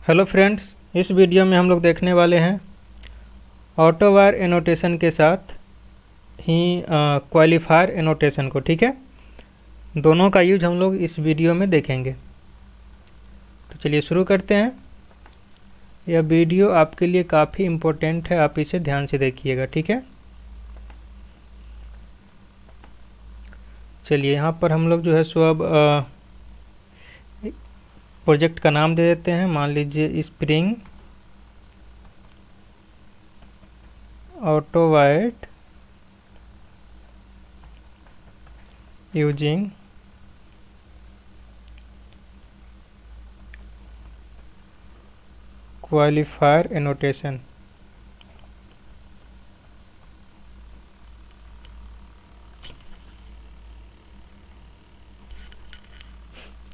Hello friends, इस video में हम लोग देखने वाले हैं ऑटो वायर एनोटेशन के साथ ही क्वालिफायर एनोटेशन को। ठीक है, दोनों का यूज हम लोग इस वीडियो में देखेंगे। तो चलिए शुरू करते हैं। यह वीडियो आपके लिए काफ़ी इम्पोर्टेंट है, आप इसे ध्यान से देखिएगा। ठीक है, चलिए यहाँ पर हम लोग जो है सो अब प्रोजेक्ट का नाम दे देते हैं। मान लीजिए spring auto wire using qualifier annotation.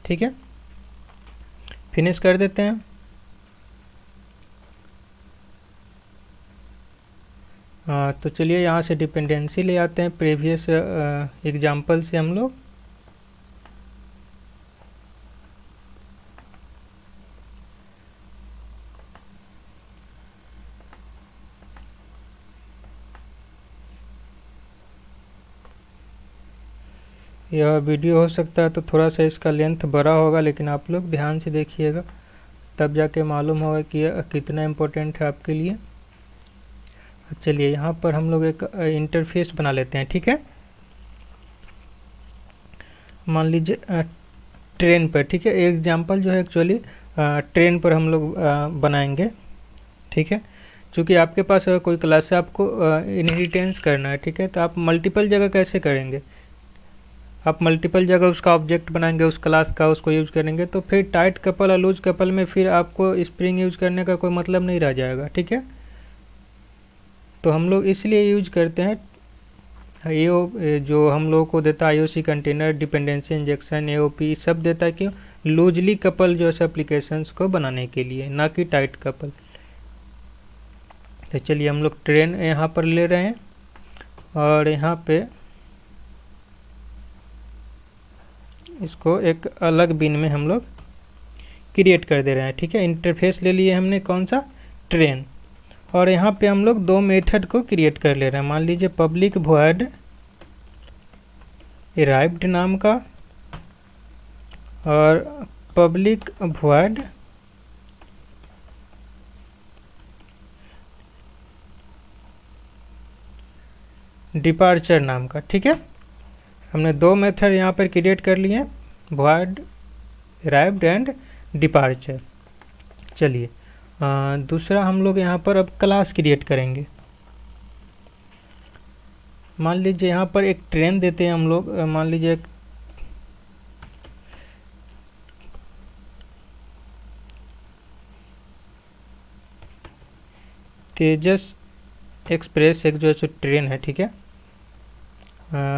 ठीक है, फिनिश कर देते हैं। तो चलिए यहाँ से डिपेंडेंसी ले आते हैं प्रीवियस एग्जाम्पल से हम लोग। यह वीडियो हो सकता है तो थोड़ा सा इसका लेंथ बड़ा होगा, लेकिन आप लोग ध्यान से देखिएगा, तब जाके मालूम होगा कि यह कितना इम्पोर्टेंट है आपके लिए। चलिए यहाँ पर हम लोग एक इंटरफेस बना लेते हैं। ठीक है, मान लीजिए ट्रेन पर। ठीक है, एग्जाम्पल जो है एक्चुअली ट्रेन पर हम लोग बनाएंगे। ठीक है, चूँकि आपके पास कोई क्लास है, आपको इनहेरिटेंस करना है। ठीक है, तो आप मल्टीपल जगह कैसे करेंगे? आप मल्टीपल जगह उसका ऑब्जेक्ट बनाएंगे, उस क्लास का, उसको यूज करेंगे, तो फिर टाइट कपल और लूज कपल में फिर आपको स्प्रिंग यूज करने का कोई मतलब नहीं रह जाएगा। ठीक है, तो हम लोग इसलिए यूज करते हैं ये जो हम लोगों को देता है IOC container, dependency injection, AOP सब देता है। क्यों? लूजली कपल जो है एप्लीकेशंस को बनाने के लिए, ना कि टाइट कपल। तो चलिए हम लोग ट्रेन यहाँ पर ले रहे हैं और यहाँ पे इसको एक अलग बिन में हम लोग क्रिएट कर दे रहे हैं। ठीक है, इंटरफेस ले लिए हमने, कौन सा? ट्रेन। और यहाँ पे हम लोग दो मेथड को क्रिएट कर ले रहे हैं। मान लीजिए पब्लिक वॉइड अराइव्ड नाम का और पब्लिक वॉइड डिपार्चर नाम का। ठीक है, हमने दो मेथड यहाँ पर क्रिएट कर लिए, वॉइड अराइव्ड एंड डिपार्चर। चलिए दूसरा हम लोग यहाँ पर अब क्लास क्रिएट करेंगे। मान लीजिए यहाँ पर एक ट्रेन देते हैं हम लोग। मान लीजिए एक तेजस एक्सप्रेस एक जो है ट्रेन है। ठीक है,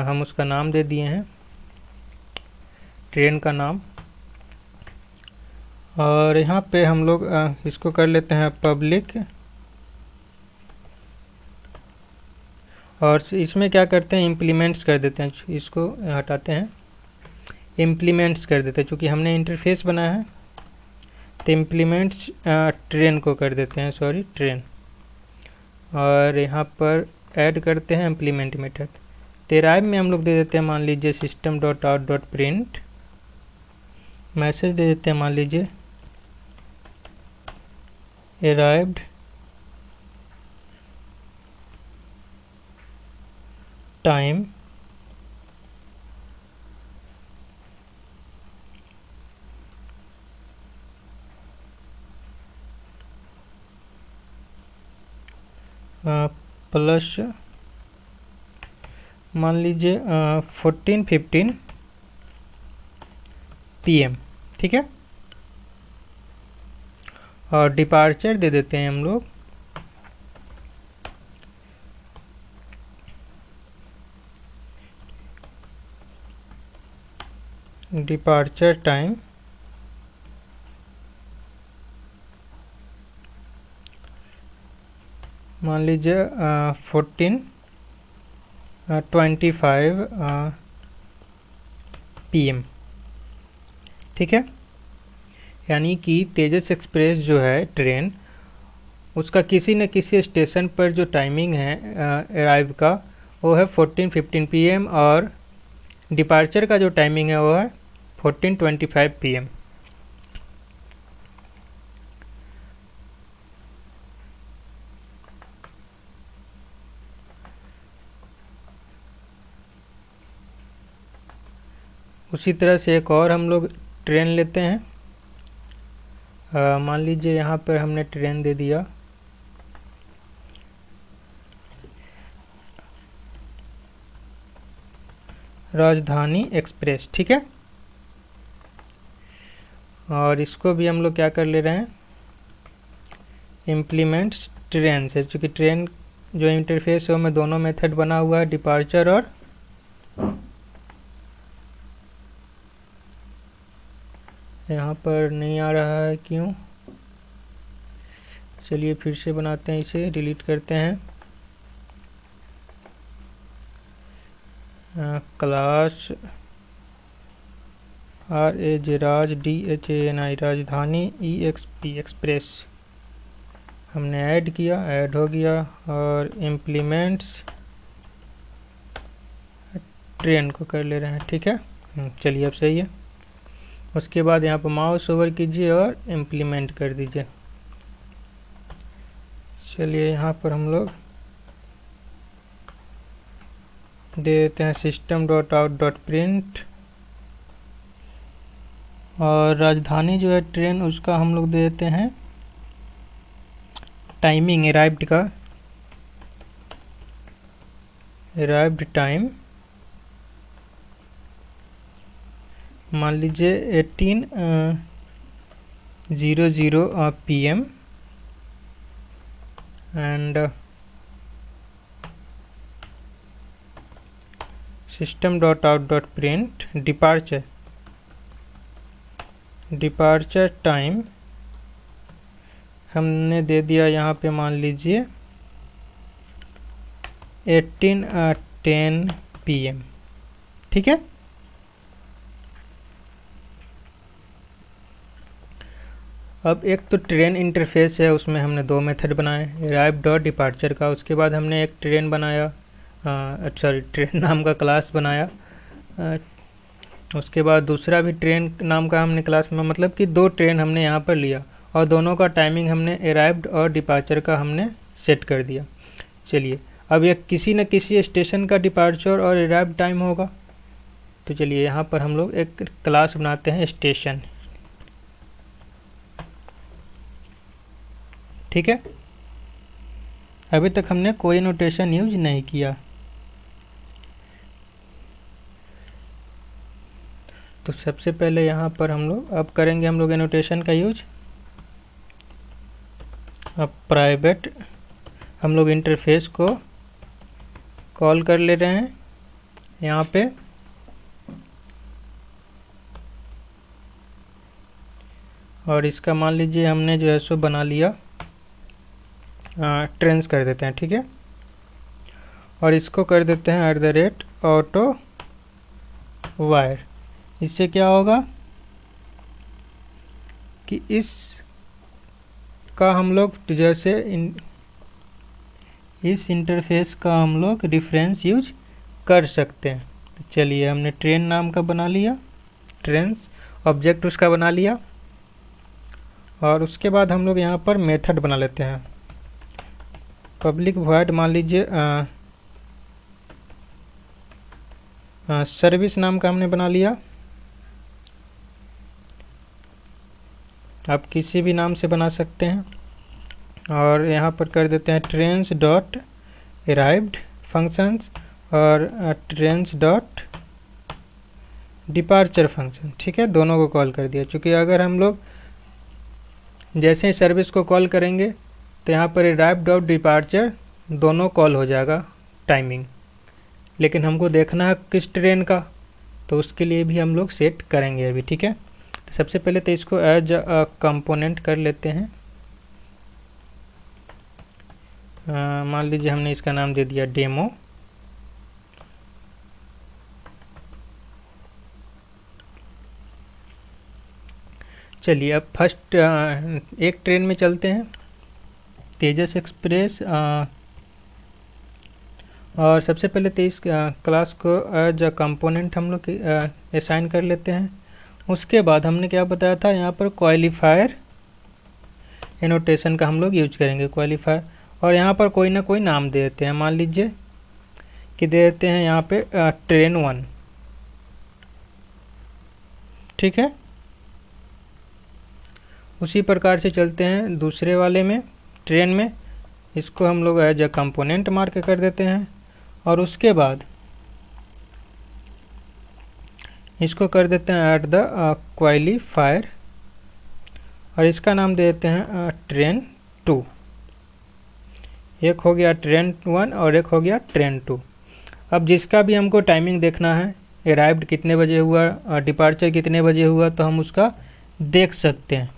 हम उसका नाम दे दिए हैं, ट्रेन का नाम। और यहाँ पे हम लोग इसको कर लेते हैं पब्लिक, और इसमें क्या करते हैं, इम्प्लीमेंट्स कर देते हैं। इसको हटाते हैं, इम्प्लीमेंट्स कर देते हैं। चूँकि हमने इंटरफेस बनाया है तो इम्प्लीमेंट्स ट्रेन को कर देते हैं, सॉरी ट्रेन। और यहाँ पर ऐड करते हैं इम्प्लीमेंट मेथड। तेराइव में हम लोग दे देते हैं, मान लीजिए system dot out dot print message दे देते हैं, मान लीजिए अराइव्ड टाइम प्लस मान लीजिए 14:15 PM। ठीक है, और डिपार्चर दे देते हैं हम लोग डिपार्चर टाइम मान लीजिए 14:25 PM। ठीक है, यानी कि तेजस एक्सप्रेस जो है ट्रेन, उसका किसी न किसी स्टेशन पर जो टाइमिंग है अराइव का वो है 14:15 PM और डिपार्चर का जो टाइमिंग है वो है 14:25 PM। उसी तरह से एक और हम लोग ट्रेन लेते हैं। मान लीजिए यहाँ पर हमने ट्रेन दे दिया राजधानी एक्सप्रेस, ठीक है। और इसको भी हम लोग क्या कर ले रहे हैं, इम्प्लीमेंट्स ट्रेन से, चूँकि ट्रेन जो इंटरफेस है उसमें दोनों मेथड बना हुआ है, डिपार्चर और यहाँ पर नहीं आ रहा है क्यों, चलिए फिर से बनाते हैं, इसे डिलीट करते हैं। क्लास RAJ राजधानी EXP एक्सप्रेस हमने ऐड किया, ऐड हो गया। और इम्प्लीमेंट्स ट्रेन को कर ले रहे हैं, ठीक है। चलिए अब सही है। उसके बाद यहाँ पर माउस ओवर कीजिए और इम्प्लीमेंट कर दीजिए। चलिए यहाँ पर हम लोग दे देते हैं system.out.print और राजधानी जो है ट्रेन उसका हम लोग दे देते हैं टाइमिंग अराइव्ड का, अराइव्ड टाइम मान लीजिए 18:00 PM and system.out.print departure time हमने दे दिया यहाँ पे मान लीजिए 18:10 PM, ठीक है। अब एक तो ट्रेन इंटरफेस है, उसमें हमने दो मेथड बनाए, अराइव्ड और डिपार्चर का। उसके बाद हमने एक ट्रेन बनाया, सॉरी ट्रेन नाम का क्लास बनाया। उसके बाद दूसरा भी ट्रेन नाम का हमने क्लास में, मतलब कि दो ट्रेन हमने यहाँ पर लिया और दोनों का टाइमिंग हमने अराइव्ड और डिपार्चर का हमने सेट कर दिया। चलिए अब यह किसी न किसी स्टेशन का डिपार्चर और अराइव्ड टाइम होगा, तो चलिए यहाँ पर हम लोग एक क्लास बनाते हैं स्टेशन, ठीक है। अभी तक हमने कोई नोटेशन यूज नहीं किया, तो सबसे पहले यहाँ पर हम लोग अब करेंगे हम लोग एनोटेशन का यूज। अब प्राइवेट हम लोग इंटरफेस को कॉल कर ले रहे हैं यहाँ पे, और इसका मान लीजिए हमने जो है सो बना लिया, ट्रेंस कर देते हैं, ठीक है। और इसको कर देते हैं @auto वायर। इससे क्या होगा कि इस का हम लोग जैसे इस इंटरफेस का हम लोग रेफरेंस यूज कर सकते हैं। तो चलिए हमने ट्रेन नाम का बना लिया, ट्रेन्स ऑब्जेक्ट उसका बना लिया। और उसके बाद हम लोग यहाँ पर मेथड बना लेते हैं, पब्लिक वॉइड मान लीजिए सर्विस नाम का हमने बना लिया। आप किसी भी नाम से बना सकते हैं। और यहाँ पर कर देते हैं ट्रेन्स डॉट अराइव्ड फंक्शंस और ट्रेन्स डॉट डिपार्चर फंक्शन, ठीक है। दोनों को कॉल कर दिया, क्योंकि अगर हम लोग जैसे ही सर्विस को कॉल करेंगे तो यहाँ पर अराइव्ड और डिपार्चर दोनों कॉल हो जाएगा टाइमिंग, लेकिन हमको देखना है किस ट्रेन का, तो उसके लिए भी हम लोग सेट करेंगे अभी, ठीक है। तो सबसे पहले तो इसको एज अ कंपोनेंट कर लेते हैं। मान लीजिए हमने इसका नाम दे दिया डेमो। चलिए अब फर्स्ट एक ट्रेन में चलते हैं, तेजस एक्सप्रेस। और सबसे पहले तो इस क्लास को एज अ कंपोनेंट हम लोग असाइन कर लेते हैं। उसके बाद हमने क्या बताया था, यहाँ पर क्वालिफायर एनोटेशन का हम लोग यूज करेंगे, क्वालिफायर। और यहाँ पर कोई ना कोई नाम दे देते हैं, मान लीजिए कि दे देते हैं यहाँ पे ट्रेन 1, ठीक है। उसी प्रकार से चलते हैं दूसरे वाले में, ट्रेन में। इसको हम लोग एज अ कंपोनेंट मार्क कर देते हैं। और उसके बाद इसको कर देते हैं एट द क्वालिफायर, और इसका नाम दे देते हैं ट्रेन 2। एक हो गया ट्रेन 1 और एक हो गया ट्रेन 2। अब जिसका भी हमको टाइमिंग देखना है, अराइव्ड कितने बजे हुआ और डिपार्चर कितने बजे हुआ, तो हम उसका देख सकते हैं।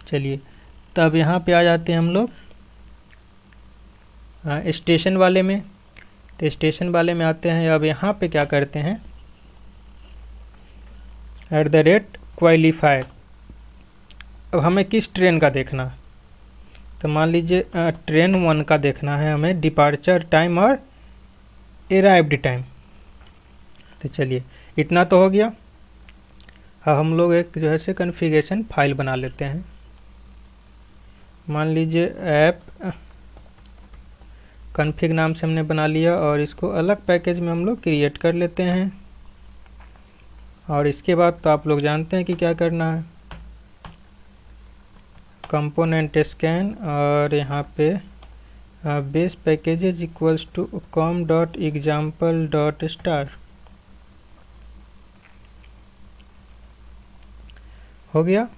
चलिए तब यहाँ पे आ जाते हैं हम लोग स्टेशन वाले में। तो स्टेशन वाले में आते हैं। अब यहाँ पे क्या करते हैं, @ क्वालिफायर। अब हमें किस ट्रेन का देखना है, तो मान लीजिए ट्रेन 1 का देखना है हमें, डिपार्चर टाइम और अराइव्ड टाइम। तो चलिए इतना तो हो गया। अब हम लोग एक जो है से कॉन्फ़िगरेशन फाइल बना लेते हैं। मान लीजिए ऐप कॉन्फ़िग नाम से हमने बना लिया, और इसको अलग पैकेज में हम लोग क्रिएट कर लेते हैं। और इसके बाद तो आप लोग जानते हैं कि क्या करना है, कंपोनेंट स्कैन, और यहाँ पे base packages equals to com.example.star हो गया।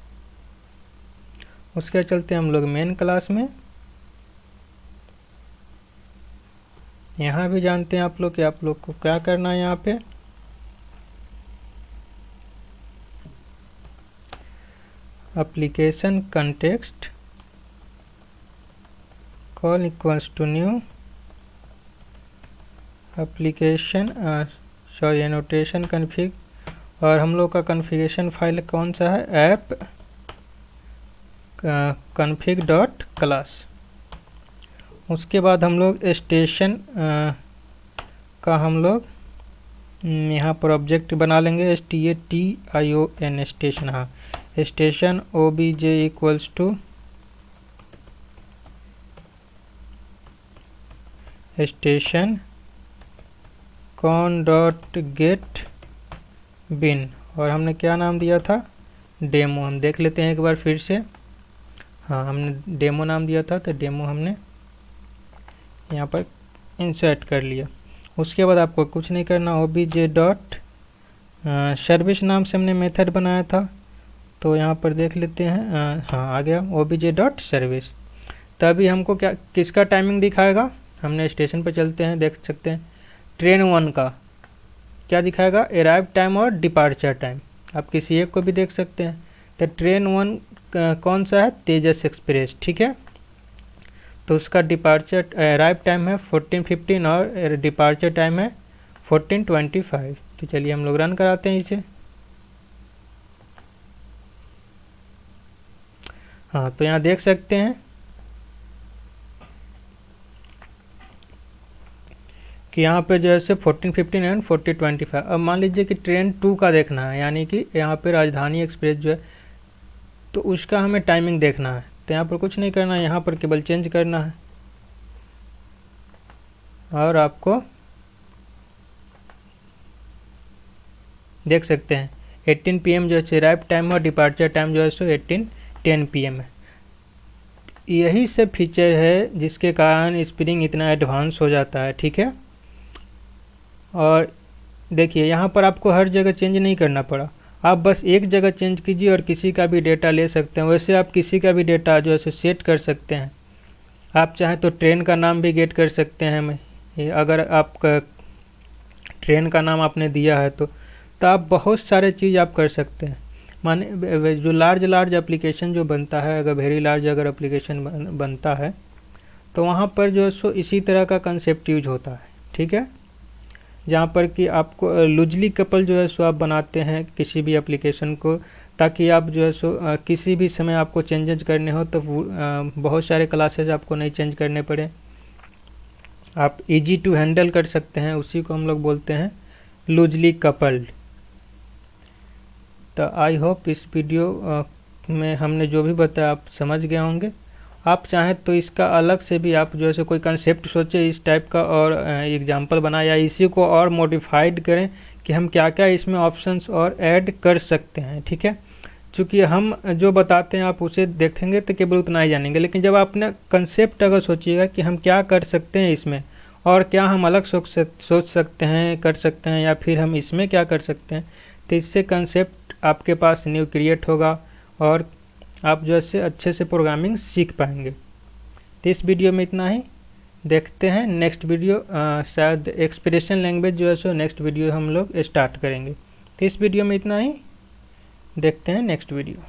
उसके चलते हम लोग मेन क्लास में। यहाँ भी जानते हैं आप लोग कि आप लोग को क्या करना है। यहाँ पे application context call equals to new application annotation config, और हम लोग का कॉन्फ़िगरेशन फाइल कौन सा है, ऐप config.class। उसके बाद हम लोग स्टेशन का हम लोग यहाँ पर ऑब्जेक्ट बना लेंगे, STATION स्टेशन। हाँ, station obj equals to station con.get bin, और हमने क्या नाम दिया था, डेमो। हम देख लेते हैं एक बार फिर से। हाँ, हमने डेमो नाम दिया था, तो डेमो हमने यहाँ पर इंसर्ट कर लिया। उसके बाद आपको कुछ नहीं करना, obj.सर्विस नाम से हमने मेथड बनाया था, तो यहाँ पर देख लेते हैं। हाँ, आ गया obj.सर्विस। तभी हमको क्या किसका टाइमिंग दिखाएगा, हमने स्टेशन पर चलते हैं, देख सकते हैं ट्रेन 1 का क्या दिखाएगा, अराइव टाइम और डिपार्चर टाइम। आप किसी एक को भी देख सकते हैं। तो ट्रेन 1 कौन सा है, तेजस एक्सप्रेस, ठीक है। तो उसका डिपार्चर अराइव टाइम है 14:15 और डिपार्चर टाइम है 14:25। तो चलिए हम लोग रन कराते हैं इसे। हाँ, तो यहाँ देख सकते हैं कि यहाँ पे जो है 14:15 एंड 14:25। अब मान लीजिए कि ट्रेन 2 का देखना है, यानी कि यहाँ पे राजधानी एक्सप्रेस जो है, तो उसका हमें टाइमिंग देखना है। तो यहाँ पर कुछ नहीं करना है, यहाँ पर केवल चेंज करना है, और आपको देख सकते हैं 18 PM जो है अराइव टाइम और डिपार्चर टाइम जो है 18:10 PM है। यही सब फीचर है जिसके कारण स्प्रिंग इतना एडवांस हो जाता है, ठीक है। और देखिए यहाँ पर आपको हर जगह चेंज नहीं करना पड़ा, आप बस एक जगह चेंज कीजिए और किसी का भी डेटा ले सकते हैं। वैसे आप किसी का भी डेटा जो है सेट कर सकते हैं। आप चाहें तो ट्रेन का नाम भी गेट कर सकते हैं। अगर आप ट्रेन का नाम आपने दिया है तो आप बहुत सारे चीज़ आप कर सकते हैं। माने जो लार्ज एप्लीकेशन जो बनता है, अगर वेरी लार्ज अगर एप्लीकेशन बनता है तो वहाँ पर जो है सो इसी तरह का कंसेप्ट यूज होता है, ठीक है। जहाँ पर कि आपको लूजली कपल जो है सो आप बनाते हैं किसी भी एप्लीकेशन को, ताकि आप जो है सो किसी भी समय आपको चेंजेस करने हो तो बहुत सारे क्लासेस आपको नहीं चेंज करने पड़े, आप इजी टू हैंडल कर सकते हैं। उसी को हम लोग बोलते हैं लूजली कपल्ड। तो आई होप इस वीडियो में हमने जो भी बताया आप समझ गए होंगे। आप चाहें तो इसका अलग से भी आप जो है कोई कंसेप्ट सोचे इस टाइप का और एग्जांपल बनाए, या इसी को और मॉडिफाइड करें कि हम क्या क्या इसमें ऑप्शंस और ऐड कर सकते हैं, ठीक है। चूँकि हम जो बताते हैं आप उसे देखेंगे तो केवल उतना ही जानेंगे, लेकिन जब आपने कंसेप्ट अगर सोचिएगा कि हम क्या कर सकते हैं इसमें और क्या हम अलग सोच सकते हैं, कर सकते हैं, या फिर हम इसमें क्या कर सकते हैं, तो इससे कंसेप्ट आपके पास न्यू क्रिएट होगा और आप जो है अच्छे से प्रोग्रामिंग सीख पाएंगे। तो इस वीडियो में इतना ही, देखते हैं नेक्स्ट वीडियो। शायद एक्सप्रेशन लैंग्वेज जो है सो नेक्स्ट वीडियो हम लोग स्टार्ट करेंगे। तो इस वीडियो में इतना ही, देखते हैं नेक्स्ट वीडियो।